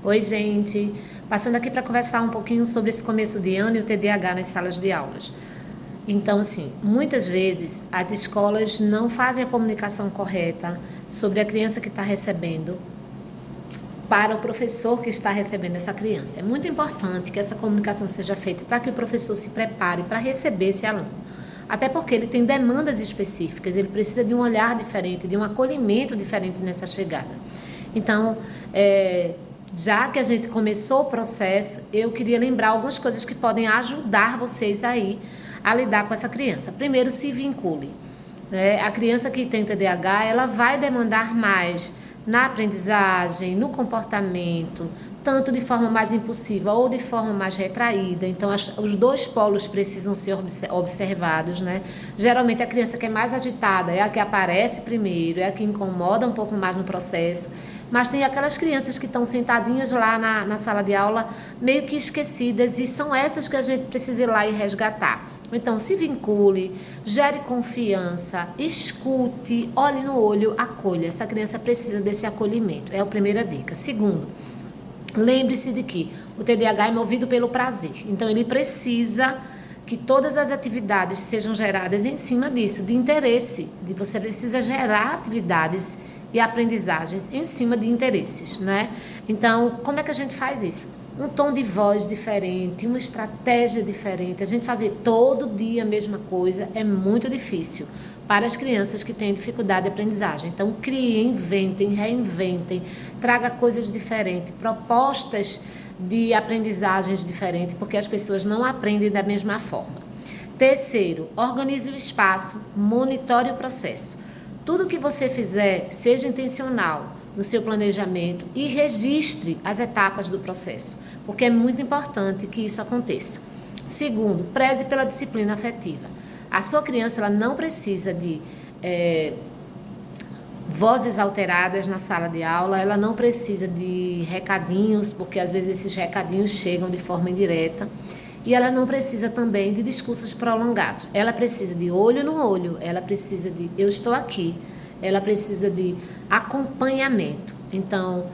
Oi, gente! Passando aqui para conversar um pouquinho sobre esse começo de ano e o TDAH nas salas de aulas. Então, assim, muitas vezes as escolas não fazem a comunicação correta sobre a criança que está recebendo para o professor que está recebendo essa criança. É muito importante que essa comunicação seja feita para que o professor se prepare para receber esse aluno. Até porque ele tem demandas específicas, ele precisa de um olhar diferente, de um acolhimento diferente nessa chegada. Então, já que a gente começou o processo, eu queria lembrar algumas coisas que podem ajudar vocês aí a lidar com essa criança. Primeiro, se vincule. A criança que tem TDAH, ela vai demandar mais na aprendizagem, no comportamento, tanto de forma mais impulsiva ou de forma mais retraída. Então, os dois polos precisam ser observados, né? Geralmente, a criança que é mais agitada é a que aparece primeiro, é a que incomoda um pouco mais no processo. Mas tem aquelas crianças que estão sentadinhas lá na sala de aula, meio que esquecidas, e são essas que a gente precisa ir lá e resgatar. Então, se vincule, gere confiança, escute, olhe no olho, acolha. Essa criança precisa desse acolhimento, é a primeira dica. Segundo, lembre-se de que o TDAH é movido pelo prazer. Então, ele precisa que todas as atividades sejam geradas em cima disso, de interesse. Você precisa gerar atividades e aprendizagens em cima de interesses, né? Então, como é que a gente faz isso? Um tom de voz diferente, uma estratégia diferente. A gente fazer todo dia a mesma coisa é muito difícil para as crianças que têm dificuldade de aprendizagem. Então, criem, inventem, reinventem, traga coisas diferentes, propostas de aprendizagens diferentes, porque as pessoas não aprendem da mesma forma. Terceiro, organize o espaço, monitore o processo. Tudo que você fizer, seja intencional no seu planejamento e registre as etapas do processo, porque é muito importante que isso aconteça. Segundo, preze pela disciplina afetiva. A sua criança ela não precisa de vozes alteradas na sala de aula, ela não precisa de recadinhos, porque às vezes esses recadinhos chegam de forma indireta. E ela não precisa também de discursos prolongados. Ela precisa de olho no olho, ela precisa de eu estou aqui, ela precisa de acompanhamento. Então,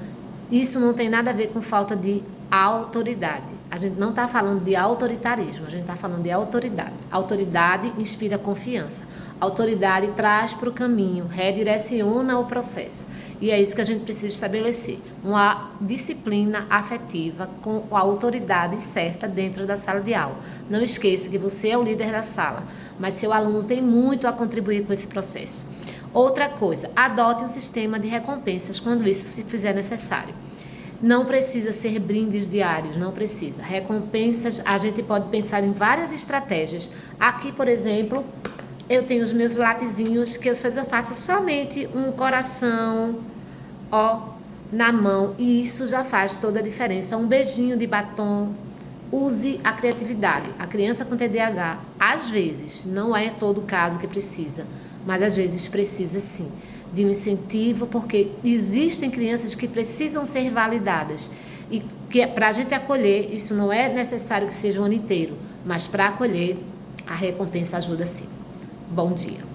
isso não tem nada a ver com falta de autoridade. A gente não está falando de autoritarismo, a gente está falando de autoridade. Autoridade inspira confiança. Autoridade traz para o caminho, redireciona o processo. E é isso que a gente precisa estabelecer. Uma disciplina afetiva com a autoridade certa dentro da sala de aula. Não esqueça que você é o líder da sala, mas seu aluno tem muito a contribuir com esse processo. Outra coisa, adote um sistema de recompensas quando isso se fizer necessário. Não precisa ser brindes diários, não precisa. Recompensas, a gente pode pensar em várias estratégias. Aqui, por exemplo, eu tenho os meus lapisinhos que eu faço somente um coração, na mão, e isso já faz toda a diferença. Um beijinho de batom. Use a criatividade. A criança com TDAH, às vezes, não é todo o caso que precisa, mas às vezes precisa sim de um incentivo, porque existem crianças que precisam ser validadas e que para a gente acolher, isso não é necessário que seja o ano inteiro, mas para acolher, a recompensa ajuda sim. Bom dia.